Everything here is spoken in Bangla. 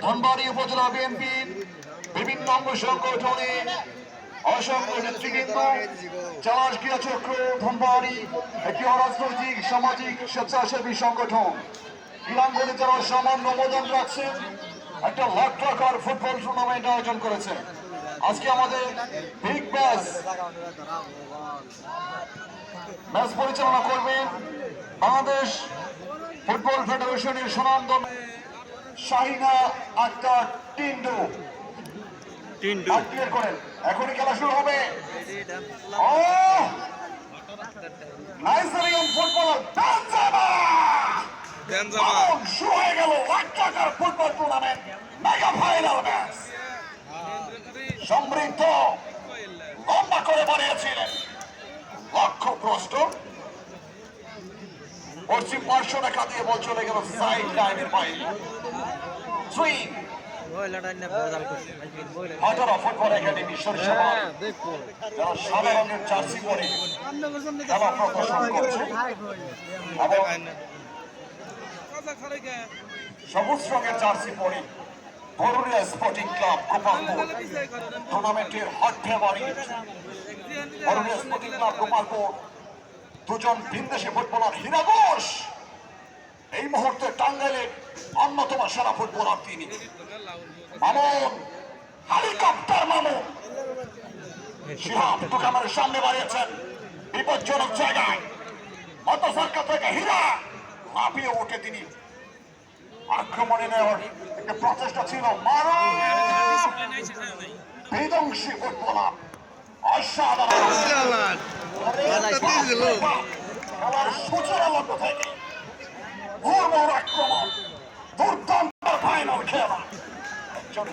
ধনবাড়ী উপজেলা বিএনপির বিভিন্ন অঙ্গ সংগঠনের অসংখ্য নেতৃবৃন্দ, চাষ ক্রিয়া চক্র ধনবাড়ী একটি অরাজনৈতিক সামাজিক স্বেচ্ছাসেবী সংগঠন ক্রীড়াঙ্গনে যারা সামান্য অবদান রাখছেন একটা লাখ টাকার ফুটবল টুর্নামেন্ট আয়োজন করেছে। আজকে আমাদের বিগ ম্যাচ পরিচালনা করবেন বাংলাদেশ ফুটবল ফেডারেশনের সুনামধন্য শাহিনা আক্তার টিন্ডু। করেন, এখনই খেলা শুরু হবে। নাইজেরিয়ান ফুটবলার শুরু হয়ে গেল লাখ টাকার football tournament mega final match. সমৃদ্ধ লম্বা করে বানিয়েছিলেন লক্ষ্যভ্রষ্ট পশ্চিম পার্শ্ব রেখা দিয়ে বল চলে গেল সাইড লাইনের বাইরে। সুইং ফুটবল একাডেমি সরিষাবাদ যারা সাদা রঙের জার্সি পরে খেলা প্রদর্শন করছে এবং সবুজ রঙের জার্সি পরে বরুণিয়া স্পোর্টিং ক্লাব গোপালপুর টুর্নামেন্টের hot favourite. Baruniya sporting club Gopalpur দুজন ভিনদেশি ফুটবলার হীরা ঘোষ এই মুহূর্তে টাঙ্গাইলের অন্যতম সেরা ফুটবলার তিনি। মামুন হেলিকপ্টার মামুন শিহাব দোকানের সামনে বাড়িয়েছেন বিপজ্জনক জায়গায় মধ্যসার্কা থেকে হীরা লাফিয়ে উঠে তিনি আক্রমণে নেওয়ার একটা প্রচেষ্টা ছিল। বিধ্বংসী ফুটবলার অসাধারণ খেলার সূচনা লগ্ন থেকে আক্রমণ দুর্দান্ত ফাইনাল খেলা একজন